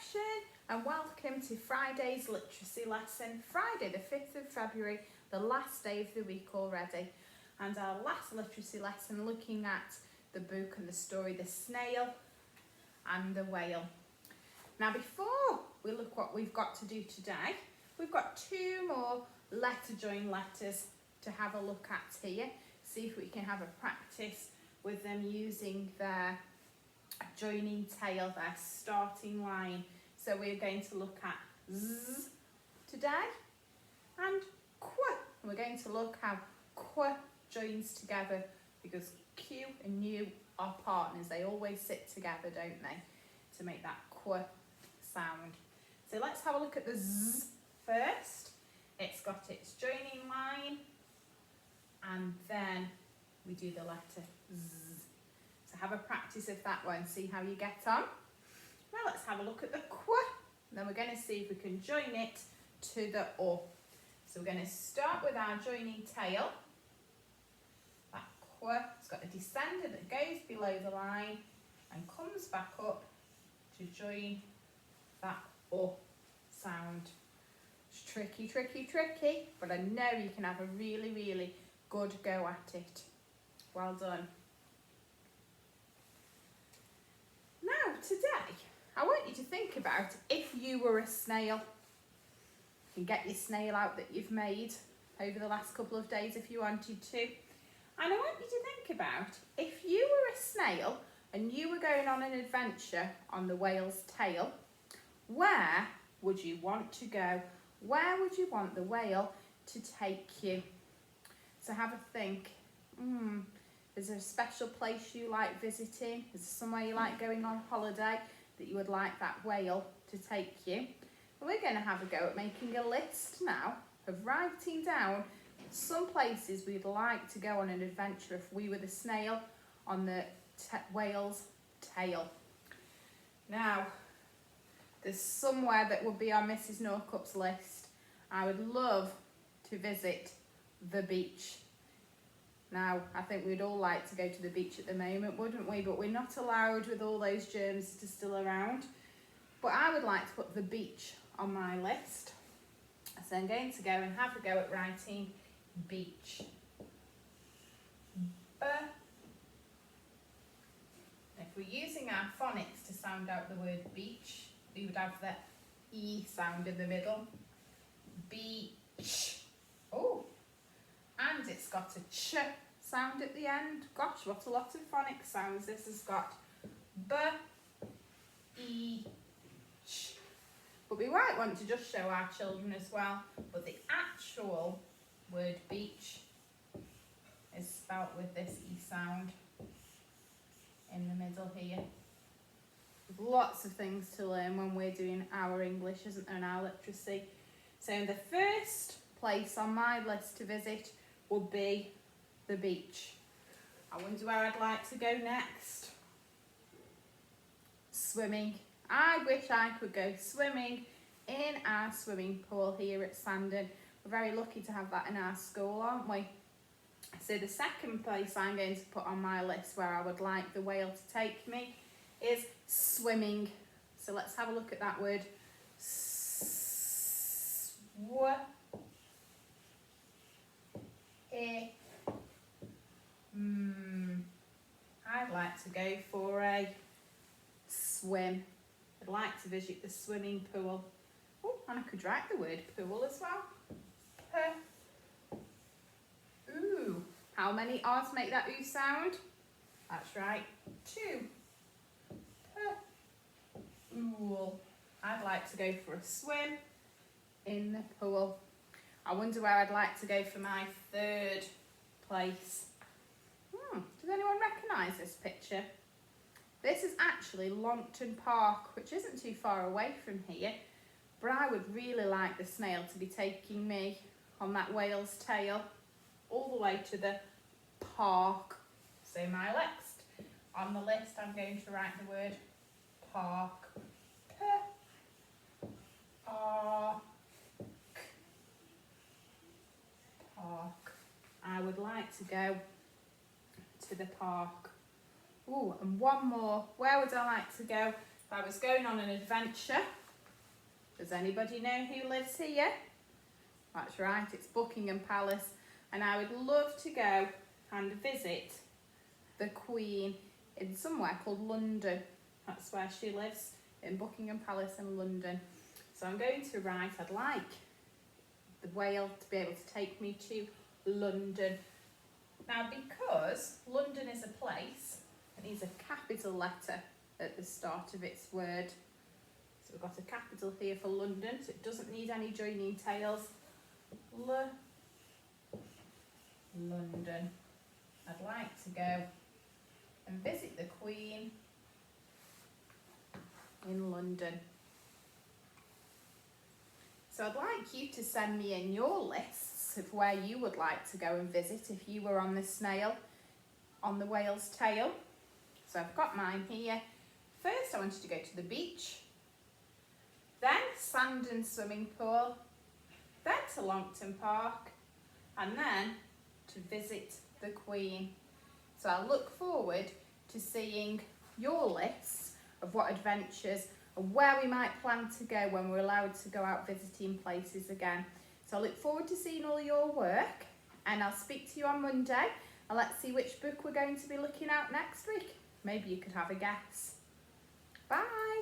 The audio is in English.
section, and welcome to Friday's literacy lesson. Friday the 5th of February, the last day of the week already, and our last literacy lesson looking at the book and the story The Snail and the Whale. Now before we look what we've got to do today, we've got two more letter join letters to have a look at here. See if we can have a practice with them using their joining tail, their starting line. So we're going to look at Z today and Qu. We're going to look how Qu joins together because Q and U are partners. They always sit together, don't they, to make that Qu sound. So let's have a look at the Z first. It's got its joining line and then we do the letter Z. So have a practice of that one, see how you get on. Now let's have a look at the Qu, and then we're going to see if we can join it to the O. So we're going to start with our joining tail. That Qu, it's got a descender that goes below the line and comes back up to join that O sound. It's tricky, tricky, tricky, but I know you can have a really, really good go at it. Well done. Now today, I want you to think about if you were a snail. You can get your snail out that you've made over the last couple of days if you wanted to. And I want you to think about if you were a snail and you were going on an adventure on the whale's tail, where would you want to go? Where would you want the whale to take you? So have a think. Is there a special place you like visiting? Is there somewhere you like going on holiday that you would like that whale to take you? And we're going to have a go at making a list now of writing down some places we'd like to go on an adventure if we were the snail on the whale's tail. Now, there's somewhere that would be on Mrs. Norcup's list. I would love to visit the beach. Now, I think we'd all like to go to the beach at the moment, wouldn't we? But we're not allowed with all those germs that are still around. But I would like to put the beach on my list. So I'm going to go and have a go at writing beach. If we're using our phonics to sound out the word beach, we would have the E sound in the middle. Beach. Oh, and it's got a ch sound at the end. Gosh, what a lot of phonic sounds this has got. B, E, ch. But we might want to just show our children as well. But the actual word beach is spelt with this E sound in the middle here. There's lots of things to learn when we're doing our English, isn't there, and our literacy. So the first place on my list to visit would be the beach. I wonder where I'd like to go next. Swimming. I wish I could go swimming in our swimming pool here at Sandon. We're very lucky to have that in our school, aren't we? So the second place I'm going to put on my list where I would like the whale to take me is swimming. So let's have a look at that word. I'd like to go for a swim. I'd like to visit the swimming pool. Oh, and I could write the word pool as well. Ooh, how many R's make that oo sound? That's right, 2. Pool. I'd like to go for a swim in the pool. I wonder where I'd like to go for my third place. Does anyone recognise this picture? This is actually Longton Park, which isn't too far away from here, but I would really like the snail to be taking me on that whale's tail all the way to the park. So my next on the list, I'm going to write the word park. Park. I would like to go to the park. Ooh, and one more. Where would I like to go? if I was going on an adventure, does anybody know who lives here? That's right, it's Buckingham Palace, and I would love to go and visit the Queen in somewhere called London. That's where she lives, in Buckingham Palace in London. So I'm going to write, I'd like the whale to be able to take me to London. Now, because London is a place, it needs a capital letter at the start of its word. So we've got a capital here for London, so it doesn't need any joining tails. London. I'd like to go and visit the Queen in London. So I'd like you to send me in your lists of where you would like to go and visit if you were on the snail, on the whale's tail. So I've got mine here. First I wanted to go to the beach, then sand and swimming pool, then to Longton Park, and then to visit the Queen. So I look forward to seeing your lists of what adventures and where we might plan to go when we're allowed to go out visiting places again. So I look forward to seeing all your work, and I'll speak to you on Monday, and let's see which book we're going to be looking at next week. Maybe you could have a guess. Bye.